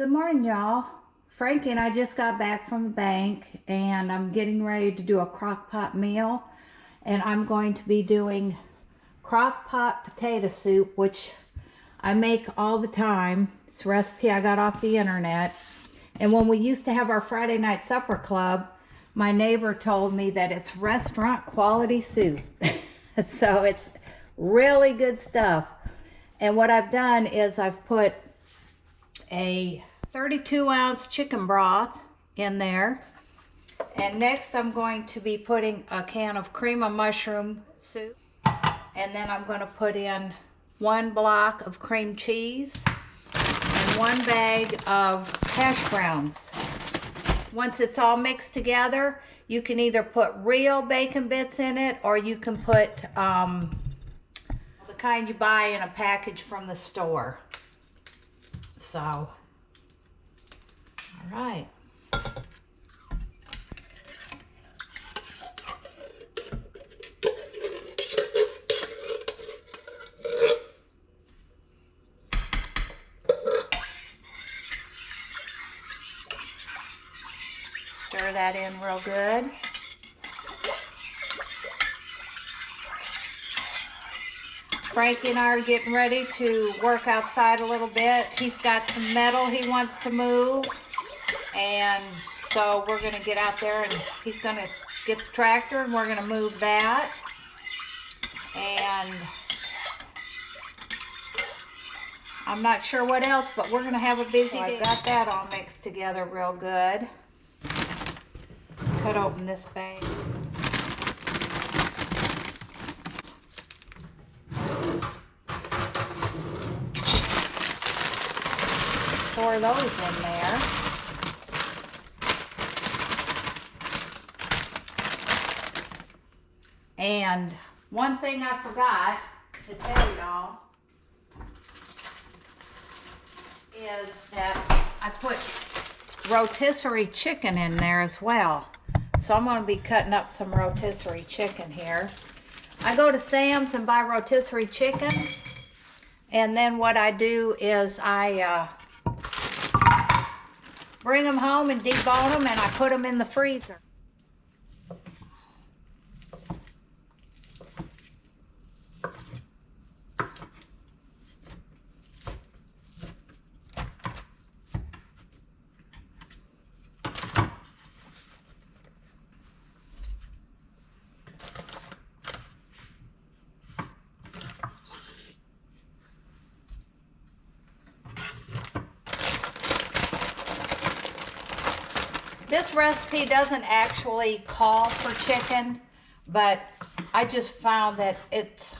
Good morning, y'all. Frankie and I just got back from the bank and I'm getting ready to do a crock pot meal, and I'm going to be doing crock pot potato soup, which I make all the time. It's a recipe I got off the internet. And when we used to have our Friday night supper club, my neighbor told me that it's restaurant quality soup. So it's really good stuff. And what I've done is I've put a 32-ounce chicken broth in there. And next I'm going to be putting a can of cream of mushroom soup. And then I'm going to put in 1 block of cream cheese and 1 bag of hash browns. Once it's all mixed together, you can either put real bacon bits in it, or you can put the kind you buy in a package from the store. So, all right. Stir that in real good. Frankie and I are getting ready to work outside a little bit. He's got some metal he wants to move, and so we're going to get out there and he's going to get the tractor and we're going to move that. And I'm not sure what else, but we're going to have a busy day. I've got that all mixed together real good. Cut open this bag. Pour those in there. And one thing I forgot to tell y'all is that I put rotisserie chicken in there as well. So I'm going to be cutting up some rotisserie chicken here. I go to Sam's and buy rotisserie chickens, and then what I do is I bring them home and debone them, and I put them in the freezer. This recipe doesn't actually call for chicken, but I just found that it's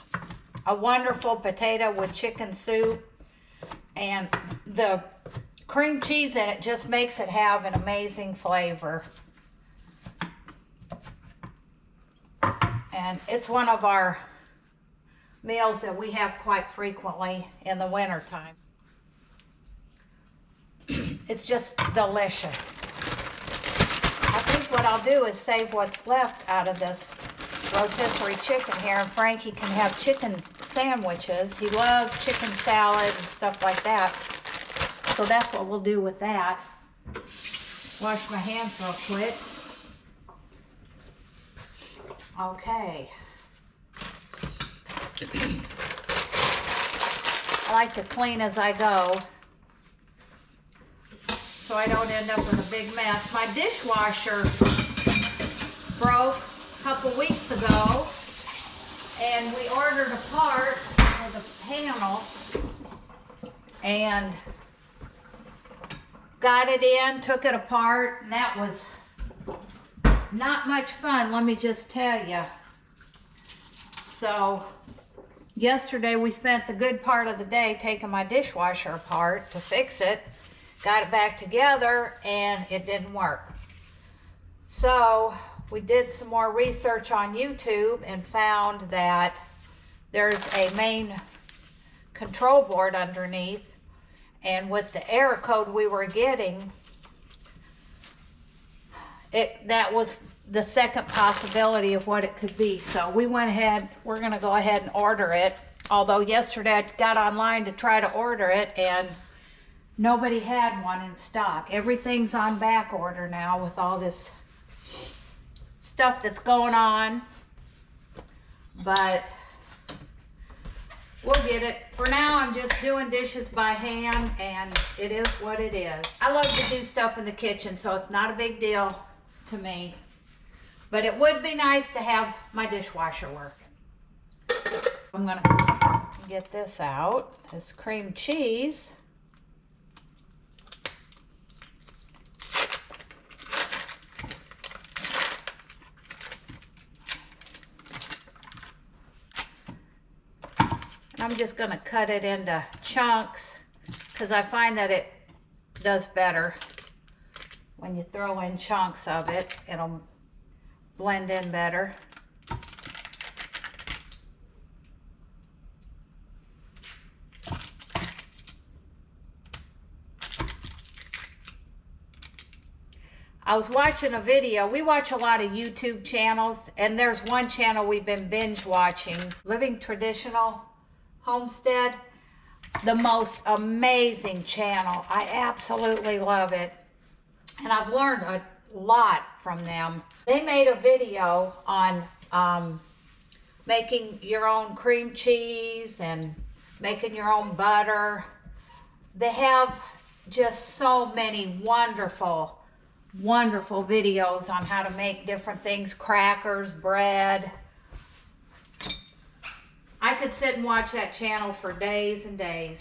a wonderful potato with chicken soup, and the cream cheese in it just makes it have an amazing flavor. And it's one of our meals that we have quite frequently in the winter time. It's just delicious. I think what I'll do is save what's left out of this rotisserie chicken here, and Frankie can have chicken sandwiches. He loves chicken salad and stuff like that. So that's what we'll do with that. Wash my hands real quick. Okay. I like to clean as I go, so I don't end up with a big mess. My dishwasher broke a couple weeks ago, and we ordered a part for the panel and got it in, took it apart, and that was not much fun, let me just tell you. So yesterday we spent the good part of the day taking my dishwasher apart to fix it. Got it back together and it didn't work. So we did some more research on YouTube and found that there's a main control board underneath, and with the error code we were getting, that was the second possibility of what it could be. So we went ahead, we're gonna go ahead and order it. Although yesterday I got online to try to order it and nobody had one in stock. Everything's on back order now with all this stuff that's going on. But we'll get it. For now, I'm just doing dishes by hand, and it is what it is. I love to do stuff in the kitchen, so it's not a big deal to me. But it would be nice to have my dishwasher working. I'm gonna get this out, this cream cheese. I'm just going to cut it into chunks because I find that it does better when you throw in chunks of it. It'll blend in better. I was watching a video. We watch a lot of YouTube channels, and there's one channel we've been binge watching, Living Traditional Homestead. The most amazing channel. I absolutely love it, and I've learned a lot from them. They made a video on making your own cream cheese and making your own butter. They have just so many wonderful videos on how to make different things, crackers, bread. I could sit and watch that channel for days and days.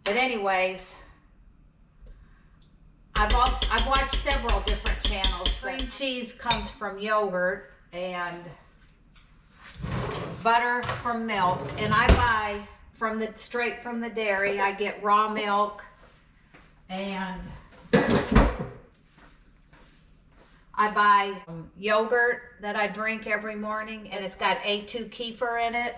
But anyways, I've watched several different channels. Cream cheese comes from yogurt and butter from milk, and I buy straight from the dairy. I get raw milk, and I buy yogurt that I drink every morning, and it's got A2 kefir in it.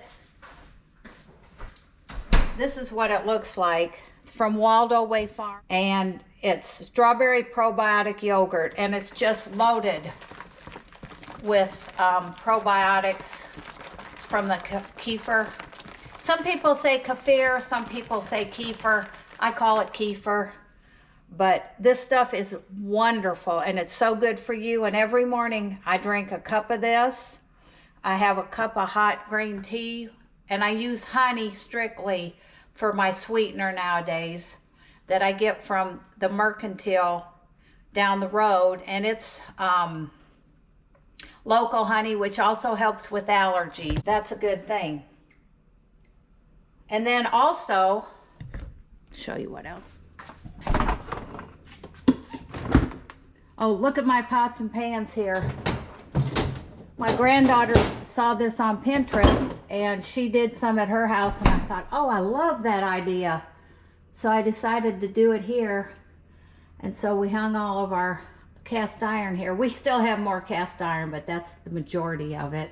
This is what it looks like. It's from Waldo Way Farm, and it's strawberry probiotic yogurt, and it's just loaded with probiotics from the kefir. Some people say kefir, some people say kefir. I call it kefir. But this stuff is wonderful, and it's so good for you. And every morning I drink a cup of this. I have a cup of hot green tea, and I use honey strictly for my sweetener nowadays that I get from the Mercantile down the road. And it's local honey, which also helps with allergies. That's a good thing. And then also, show you what else. Oh, look at my pots and pans here. My granddaughter saw this on Pinterest, and she did some at her house, and I thought, oh, I love that idea. So I decided to do it here. And so we hung all of our cast iron here. We still have more cast iron, but that's the majority of it.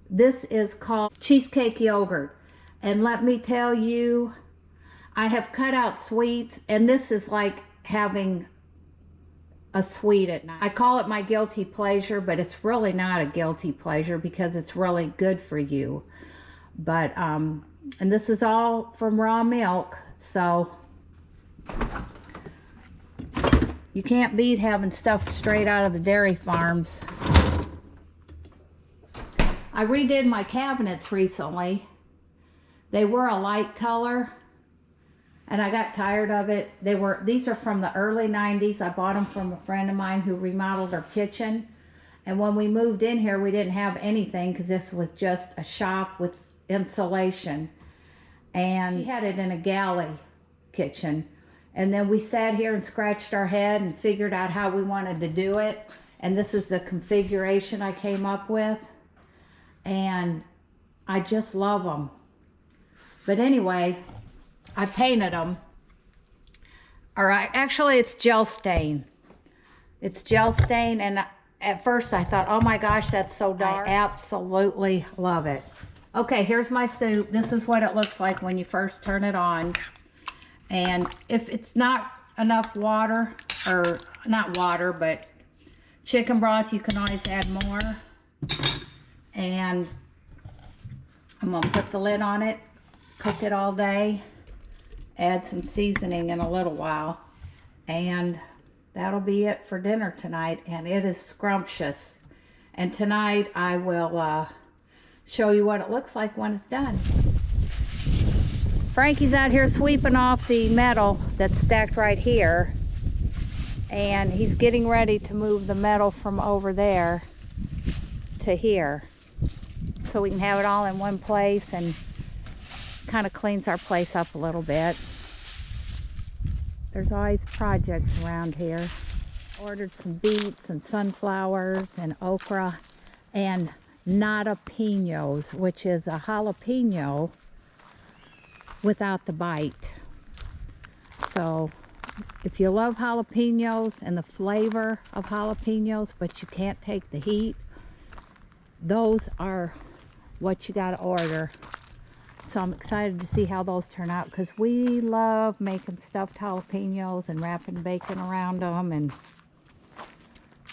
This is called cheesecake yogurt. And let me tell you, I have cut out sweets, and this is like having a sweet at night. I call it my guilty pleasure, but it's really not a guilty pleasure because it's really good for you. But and this is all from raw milk, so you can't beat having stuff straight out of the dairy farms. I redid my cabinets recently. They were a light color, and I got tired of it. These are from the early 90s. I bought them from a friend of mine who remodeled her kitchen. And when we moved in here, we didn't have anything because this was just a shop with insulation. And she had it in a galley kitchen. And then we sat here and scratched our head and figured out how we wanted to do it. And this is the configuration I came up with. And I just love them. But anyway, I painted them. All right, actually it's gel stain. It's gel stain, and at first I thought, oh my gosh, that's so dark. I absolutely love it. Okay, here's my soup. This is what it looks like when you first turn it on. And if it's not enough water, or not water, but chicken broth, you can always add more. And I'm gonna put the lid on it, cook it all day. add some seasoning in a little while. And that'll be it for dinner tonight, and it is scrumptious. And tonight I will show you what it looks like when it's done. Frankie's out here sweeping off the metal that's stacked right here, and he's getting ready to move the metal from over there to here so we can have it all in one place, and kind of cleans our place up a little bit. There's always projects around here. Ordered some beets and sunflowers and okra and nadapinos, which is a jalapeno without the bite. So if you love jalapenos and the flavor of jalapenos, but you can't take the heat, those are what you gotta order. So I'm excited to see how those turn out, because we love making stuffed jalapenos and wrapping bacon around them, and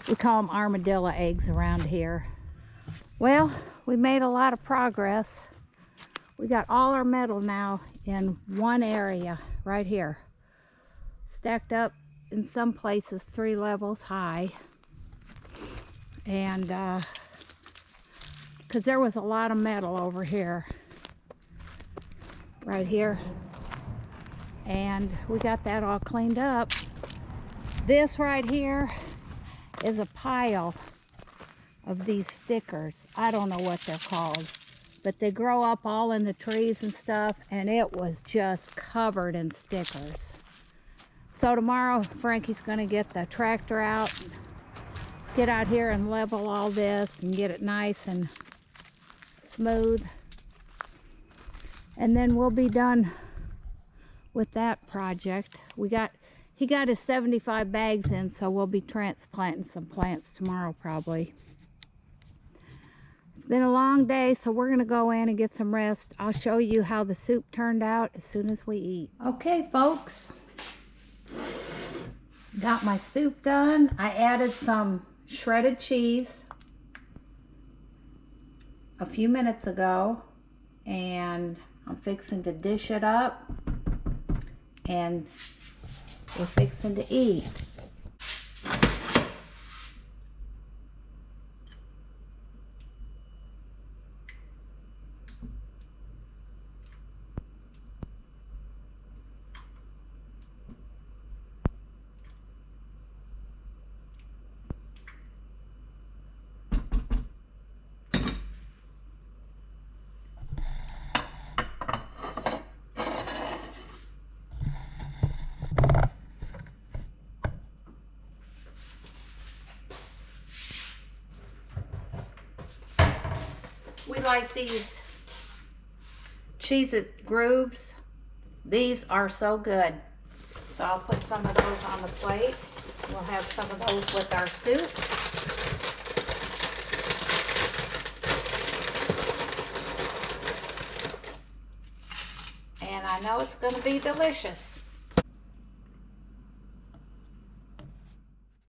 we call them armadillo eggs around here. Well, we made a lot of progress. We got all our metal now in one area right here, stacked up in some places 3 levels high, and because there was a lot of metal over here, right here, and we got that all cleaned up. This right here is a pile of these stickers. I don't know what they're called, but they grow up all in the trees and stuff, and it was just covered in stickers. So tomorrow Frankie's gonna get the tractor out, get out here and level all this and get it nice and smooth, and then we'll be done with that project. He got his 75 bags in, so we'll be transplanting some plants tomorrow probably. It's been a long day, so we're gonna go in and get some rest. I'll show you how the soup turned out as soon as we eat. Okay, folks, got my soup done. I added some shredded cheese a few minutes ago, and I'm fixing to dish it up, and we're fixing to eat. We like these Cheez-It grooves. These are so good. So I'll put some of those on the plate. We'll have some of those with our soup. And I know it's going to be delicious.